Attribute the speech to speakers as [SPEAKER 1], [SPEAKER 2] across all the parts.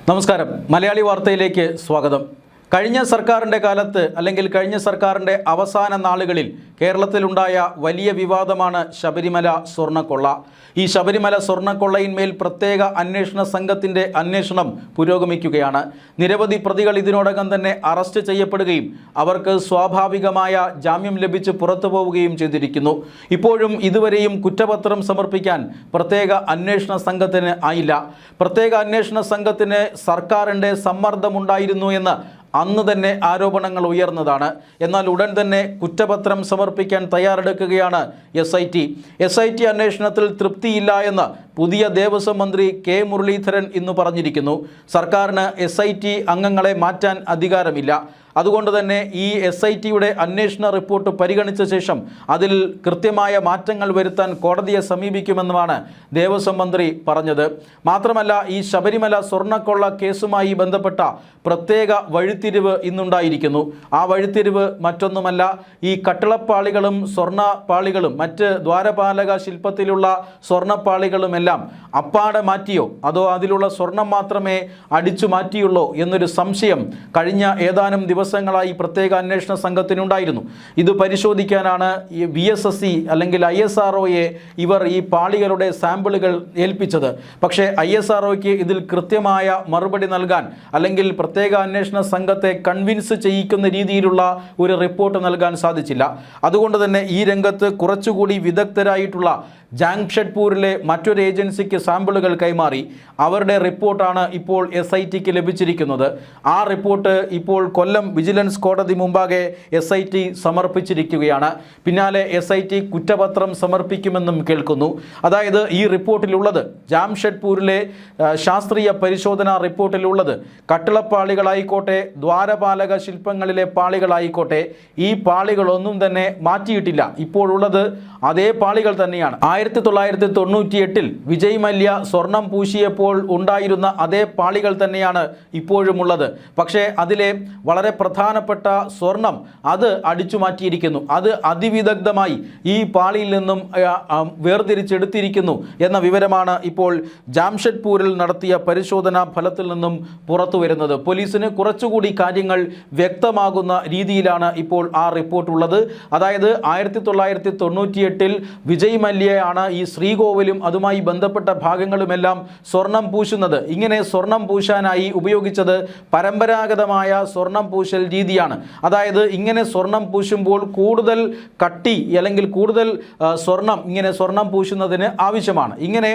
[SPEAKER 1] നമസ്കാരം. മലയാളി വാർത്തയിലേക്ക് സ്വാഗതം. കഴിഞ്ഞ സർക്കാരിൻ്റെ കാലത്ത് അല്ലെങ്കിൽ കഴിഞ്ഞ സർക്കാരിൻ്റെ അവസാന നാളുകളിൽ കേരളത്തിലുണ്ടായ വലിയ വിവാദമാണ് ശബരിമല സ്വർണ്ണക്കൊള്ള. ഈ ശബരിമല സ്വർണ്ണക്കൊള്ളയിന്മേൽ പ്രത്യേക അന്വേഷണ സംഘത്തിൻ്റെ അന്വേഷണം പുരോഗമിക്കുകയാണ്. നിരവധി പ്രതികൾ ഇതിനോടകം തന്നെ അറസ്റ്റ് ചെയ്യപ്പെടുകയും അവർക്ക് സ്വാഭാവികമായ ജാമ്യം ലഭിച്ച് പുറത്തു പോവുകയും ചെയ്തിരിക്കുന്നു. ഇപ്പോഴും ഇതുവരെയും കുറ്റപത്രം സമർപ്പിക്കാൻ പ്രത്യേക അന്വേഷണ സംഘത്തിന് ആയില്ല. പ്രത്യേക അന്വേഷണ സംഘത്തിന് സർക്കാരിൻ്റെ സമ്മർദ്ദമുണ്ടായിരുന്നു എന്ന് അന്ന് തന്നെ ആരോപണങ്ങൾ ഉയർന്നതാണ്. എന്നാൽ ഉടൻ തന്നെ കുറ്റപത്രം സമർപ്പിക്കാൻ തയ്യാറെടുക്കുകയാണ് SIT അന്വേഷണത്തിൽ തൃപ്തിയില്ല എന്ന് പുതിയ ദേവസ്വം മന്ത്രി കെ മുരളീധരൻ ഇന്ന് പറഞ്ഞിരിക്കുന്നു. സർക്കാരിന് SIT അംഗങ്ങളെ മാറ്റാൻ അധികാരമില്ല. അതുകൊണ്ട് തന്നെ ഈ SITയുടെ അന്വേഷണ റിപ്പോർട്ട് പരിഗണിച്ച ശേഷം അതിൽ കൃത്യമായ മാറ്റങ്ങൾ വരുത്താൻ കോടതിയെ സമീപിക്കുമെന്നുമാണ് ദേവസ്വം മന്ത്രി പറഞ്ഞത്. മാത്രമല്ല, ഈ ശബരിമല സ്വർണ്ണക്കൊള്ള കേസുമായി ബന്ധപ്പെട്ട പ്രത്യേക വഴിത്തിരിവ് ഇന്നുണ്ടായിരിക്കുന്നു. ആ വഴിത്തിരിവ് മറ്റൊന്നുമല്ല, ഈ കട്ടിളപ്പാളികളും സ്വർണ്ണപ്പാളികളും മറ്റ് ദ്വാരപാലക ശില്പത്തിലുള്ള സ്വർണ്ണപ്പാളികളുമെല്ലാം അപ്പാടെ മാറ്റിയോ അതോ അതിലുള്ള സ്വർണം മാത്രമേ അടിച്ചു മാറ്റിയുള്ളോ എന്നൊരു സംശയം കഴിഞ്ഞ ഏതാനും ദിവസങ്ങളായി പ്രത്യേക അന്വേഷണ സംഘത്തിനുണ്ടായിരുന്നു. ഇത് പരിശോധിക്കാനാണ് ഈ VSSC അല്ലെങ്കിൽ ISROയെ ഇവർ ഈ പാളികളുടെ സാമ്പിളുകൾ ഏൽപ്പിച്ചത്. പക്ഷേ ISROയ്ക്ക് ഇതിൽ കൃത്യമായ മറുപടി നൽകാൻ അല്ലെങ്കിൽ പ്രത്യേക അന്വേഷണ സംഘത്തെ കൺവിൻസ് ചെയ്യിക്കുന്ന രീതിയിലുള്ള ഒരു റിപ്പോർട്ട് നൽകാൻ സാധിച്ചില്ല. അതുകൊണ്ട് തന്നെ ഈ രംഗത്ത് കുറച്ചുകൂടി വിദഗ്ധരായിട്ടുള്ള ജാംഷഡ്പൂരിലെ മറ്റൊരു ഏജൻസിക്ക് സാമ്പിളുകൾ കൈമാറി. അവരുടെ റിപ്പോർട്ടാണ് ഇപ്പോൾ SITക്ക് ലഭിച്ചിരിക്കുന്നത്. ആ റിപ്പോർട്ട് ഇപ്പോൾ കൊല്ലം വിജിലൻസ് കോടതി മുമ്പാകെ SIT സമർപ്പിച്ചിരിക്കുകയാണ്. പിന്നാലെ SIT കുറ്റപത്രം സമർപ്പിക്കുമെന്നും കേൾക്കുന്നു. അതായത് ഈ റിപ്പോർട്ടിലുള്ളത്, ജാംഷഡ്പൂരിലെ ശാസ്ത്രീയ പരിശോധനാ റിപ്പോർട്ടിലുള്ളത്, കട്ടിളപ്പാളികളായിക്കോട്ടെ ദ്വാരപാലക ശില്പങ്ങളിലെ പാളികളായിക്കോട്ടെ, ഈ പാളികളൊന്നും തന്നെ മാറ്റിയിട്ടില്ല. ഇപ്പോഴുള്ളത് അതേ പാളികൾ തന്നെയാണ്. 1998 വിജയ് മല്യ സ്വർണം പൂശിയപ്പോൾ ഉണ്ടായിരുന്ന അതേ പാളികൾ തന്നെയാണ് ഇപ്പോഴുമുള്ളത്. പക്ഷേ അതിലെ വളരെ പ്രധാനപ്പെട്ട സ്വർണം അത് അടിച്ചു മാറ്റിയിരിക്കുന്നു. അത് അതിവിദഗ്ധമായി ഈ പാളിയിൽ നിന്നും വേർതിരിച്ചെടുത്തിരിക്കുന്നു എന്ന വിവരമാണ് ഇപ്പോൾ ജാംഷഡ്പൂരിൽ നടത്തിയ പരിശോധനാ ഫലത്തിൽ നിന്നും പുറത്തു വരുന്നത്. പോലീസിന് കുറച്ചുകൂടി കാര്യങ്ങൾ വ്യക്തമാകുന്ന രീതിയിലാണ് ഇപ്പോൾ ആ റിപ്പോർട്ട് ഉള്ളത്. അതായത് 1998 വിജയ് മല്യയാണ് ഈ ശ്രീകോവിലും അതുമായി ബന്ധപ്പെട്ട ഭാഗങ്ങളുമെല്ലാം സ്വർണം പൂശുന്നത്. ഇങ്ങനെ സ്വർണം പൂശാനായി ഉപയോഗിച്ചത് പരമ്പരാഗതമായ സ്വർണം പൂശൽ രീതിയാണ്. അതായത് ഇങ്ങനെ സ്വർണം പൂശുമ്പോൾ കൂടുതൽ കട്ടി അല്ലെങ്കിൽ കൂടുതൽ സ്വർണം പൂശുന്നതിന് ആവശ്യമാണ്. ഇങ്ങനെ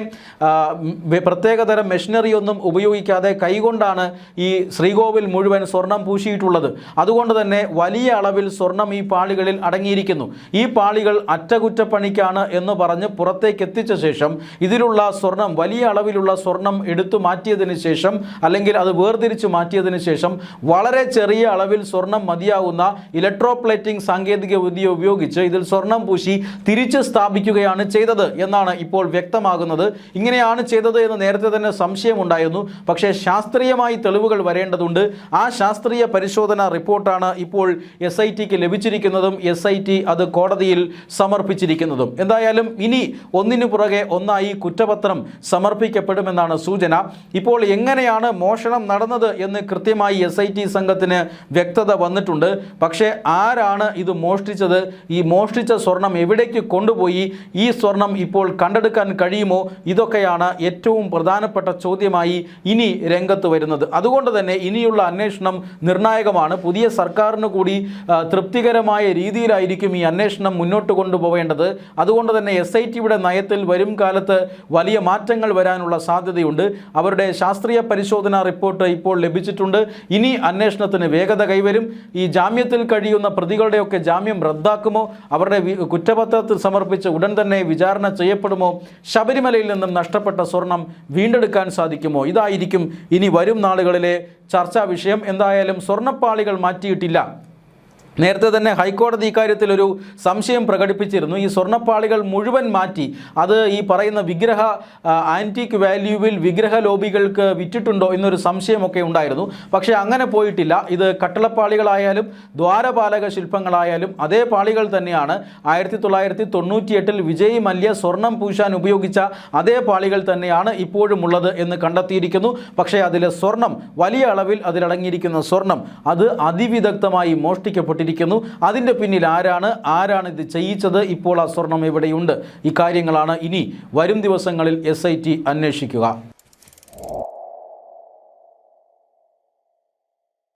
[SPEAKER 1] പ്രത്യേകതരം മെഷീനറി ഒന്നും ഉപയോഗിക്കാതെ കൈകൊണ്ടാണ് ഈ ശ്രീകോവിൽ മുഴുവൻ സ്വർണം പൂശിയിട്ടുള്ളത്. അതുകൊണ്ട് തന്നെ വലിയ അളവിൽ സ്വർണം ഈ പാളികളിൽ അടങ്ങിയിരിക്കുന്നു. ഈ പാളികൾ അറ്റകുറ്റപ്പണിക്കാണ് എന്ന് പറഞ്ഞ് പുറത്തേക്ക് എത്തിച്ച ശേഷം ഇതിലുള്ള സ്വർണം, വലിയ അളവിലുള്ള സ്വർണം എടുത്തു മാറ്റിയതിന് ശേഷം അല്ലെങ്കിൽ അത് വേർതിരിച്ച് മാറ്റിയതിന് ശേഷം വളരെ ചെറിയ അളവിൽ സ്വർണം മതിയാവുന്ന ഇലക്ട്രോപ്ലേറ്റിംഗ് സാങ്കേതിക വിദ്യ ഉപയോഗിച്ച് ഇതിൽ സ്വർണം പൂശി തിരിച്ച് സ്ഥാപിക്കുകയാണ് ചെയ്തത് എന്നാണ് ഇപ്പോൾ വ്യക്തമാകുന്നത്. ഇങ്ങനെയാണ് ചെയ്തത് എന്ന് നേരത്തെ തന്നെ സംശയമുണ്ടായിരുന്നു. പക്ഷേ ശാസ്ത്രീയമായി തെളിവുകൾ വരേണ്ടതുണ്ട്. ആ ശാസ്ത്രീയ പരിശോധന റിപ്പോർട്ടാണ് ഇപ്പോൾ SITക്ക് ലഭിച്ചിരിക്കുന്നതും SIT അത് കോടതിയിൽ സമർപ്പിച്ചിരിക്കുന്നതും. എന്തായാലും ഇനി ഒന്നിനു പുറകെ ഒന്നായി കുറ്റപത്രം സമർപ്പിക്കപ്പെടുമെന്നാണ് സൂചന. ഇപ്പോൾ എങ്ങനെയാണ് മോഷണം നടന്നത് എന്ന് കൃത്യമായി SIT സംഘത്തിന് വ്യക്തത വന്നിട്ടുണ്ട്. പക്ഷേ ആരാണ് ഇത് മോഷ്ടിച്ചത്, ഈ മോഷ്ടിച്ച സ്വർണം എവിടേക്ക് കൊണ്ടുപോയി, ഈ സ്വർണം ഇപ്പോൾ കണ്ടെടുക്കാൻ കഴിയുമോ, ഇതൊക്കെയാണ് ഏറ്റവും പ്രധാനപ്പെട്ട ചോദ്യമായി ഇനി രംഗത്ത് വരുന്നത്. അതുകൊണ്ട് തന്നെ ഇനിയുള്ള അന്വേഷണം നിർണായകമാണ്. പുതിയ സർക്കാരിന് കൂടി തൃപ്തികരമായ രീതിയിലായിരിക്കും ഈ അന്വേഷണം മുന്നോട്ട് കൊണ്ടുപോവേണ്ടത്. അതുകൊണ്ട് തന്നെ SITയുടെ നയത്തിൽ വരും കാലത്ത് വലിയ മാറ്റങ്ങൾ വരാനുള്ള സാധ്യതയുണ്ട്. അവരുടെ ശാസ്ത്രീയ പരിശോധനാ റിപ്പോർട്ട് ഇപ്പോൾ ലഭിച്ചിട്ടുണ്ട്. ഇനി അന്വേഷണത്തിന് വേഗത കൈവരും. ഈ ജാമ്യത്തിൽ കഴിയുന്ന പ്രതികളുടെയൊക്കെ ജാമ്യം റദ്ദാക്കുമോ, അവരുടെ കുറ്റപത്രത്തിൽ സമർപ്പിച്ച് ഉടൻ തന്നെ വിചാരണ ചെയ്യപ്പെടുമോ, ശബരിമലയിൽ നിന്നും നഷ്ടപ്പെട്ട സ്വർണം വീണ്ടെടുക്കാൻ സാധിക്കുമോ, ഇതായിരിക്കും ഇനി വരും നാളുകളിലെ ചർച്ചാ വിഷയം. എന്തായാലും സ്വർണ്ണപ്പാളികൾ മാറ്റിയിട്ടില്ല നേരത്തെ തന്നെ ഹൈക്കോടതി ഇക്കാര്യത്തിൽ ഒരു സംശയം പ്രകടിപ്പിച്ചിരുന്നു. ഈ സ്വർണ്ണപ്പാളികൾ മുഴുവൻ മാറ്റി അത് ഈ പറയുന്ന വിഗ്രഹ ആൻറ്റീക്ക് വാല്യൂവിൽ വിഗ്രഹ ലോബികൾക്ക് വിറ്റിട്ടുണ്ടോ എന്നൊരു സംശയമൊക്കെ ഉണ്ടായിരുന്നു. പക്ഷേ അങ്ങനെ പോയിട്ടില്ല. ഇത് കട്ടളപ്പാളികളായാലും ദ്വാരപാലക ശില്പങ്ങളായാലും അതേ പാളികൾ തന്നെയാണ്. 1998 വിജയ് മല്യ സ്വർണം പൂശാൻ ഉപയോഗിച്ച അതേ പാളികൾ തന്നെയാണ് ഇപ്പോഴും ഉള്ളത് എന്ന് കണ്ടെത്തിയിരിക്കുന്നു. പക്ഷേ അതിലെ സ്വർണം, വലിയ അളവിൽ അതിലടങ്ങിയിരിക്കുന്ന സ്വർണം അത് അതിവിദഗ്ധമായി മോഷ്ടിക്കപ്പെട്ടിരിക്കുന്നു. അതിൻ്റെ പിന്നിൽ ആരാണ് ഇത് ചെയ്യിച്ചത്, ഇപ്പോൾ ആ സ്വർണം എവിടെയുണ്ട്? ഈ കാര്യങ്ങളാണ് ഇനി വരും ദിവസങ്ങളിൽ SIT അന്വേഷിക്കുക.